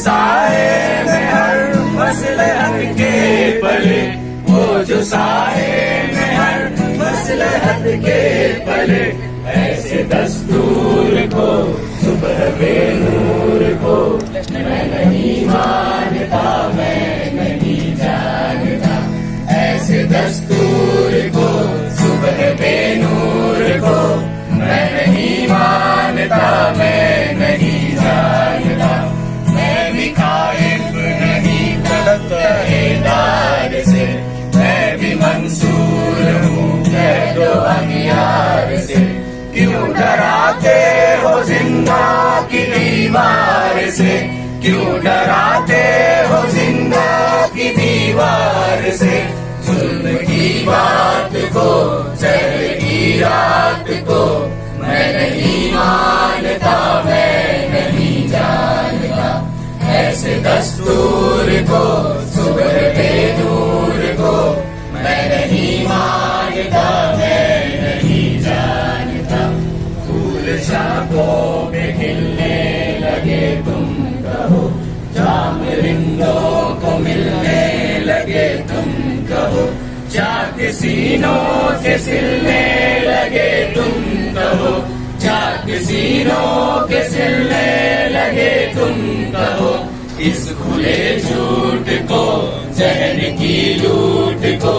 साए में हर मसलहत के पले, वो जो साए में हर मसलहत के पले, ऐसे दस्तूर को सुबह बेनूर को मैं नहीं मानता, मैं नहीं जानता। ऐसे दस्तूर को सुबह बेनूर को मैं नहीं मानता, मैं नहीं जानता। मैं भी खाइफ नहीं तलबदार से, मैं भी मंसूर हूँ कह दो अगियार से। क्यों डराते हो जिंदा की दीवार से, क्यों डराते हो जिंदा की दीवार से। जुल्म की बात को जहर की रात को मैं नहीं मानता, मैं नहीं जानता। ऐसे दस्तूर को सुबह बेनूर को मैं नहीं मानता, मैं नहीं जानता। फूल शाखों में खिलने लगे तुम कहो, जाम रिंदों को मिलने लगे तुम कहो, चाक सीनों से सिलने लगे तुम कहो, चाक सीनों के सिलने लगे तुम कहो। इस खुले झूठ को जहन की लूट को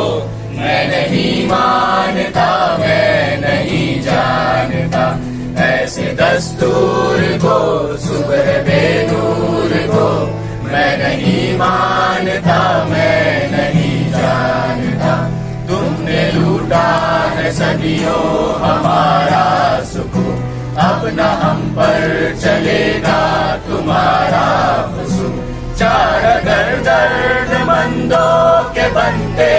मैं नहीं मानता, मैं नहीं जानता। ऐसे दस्तूर को सुबह बेनूर को मैं नहीं मानता, मैं नहीं जानता। तुमने लूटा है सदियों हमारा सुख, अब न हम पर चलेगा तुम्हारा फुसुक। चार अगर दर्दमंदों के बनते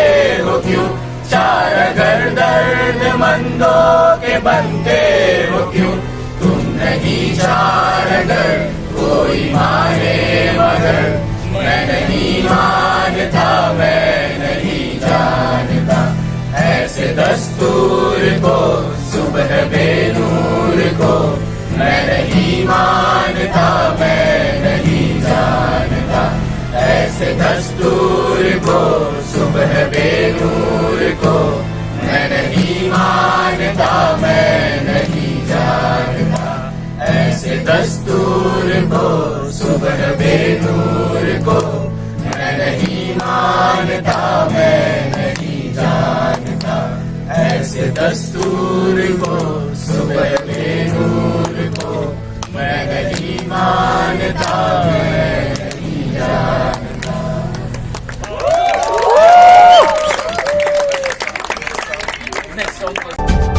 हो क्यों, चार अगर दर्दमंदों के बनते हो क्यों। तुम नहीं चार अगर कोई माने मगर मैं नहीं मानता, मैं नहीं जानता। ऐसे दस्तूर को सुबह बेनूर को मैं नहीं मानता, मैं नहीं जानता। ऐसे दस्तूर को सुबह बेनूर को मैं नहीं मानता, मैं नहीं जानता। ऐसे दस्तूर को सुबह बेनूर को मैं नहीं मानता, मैं नहीं जानता। ऐसे दस्तूर को सुबह बेनूर को मैं नहीं मानता, मैं नहीं जानता। Next song.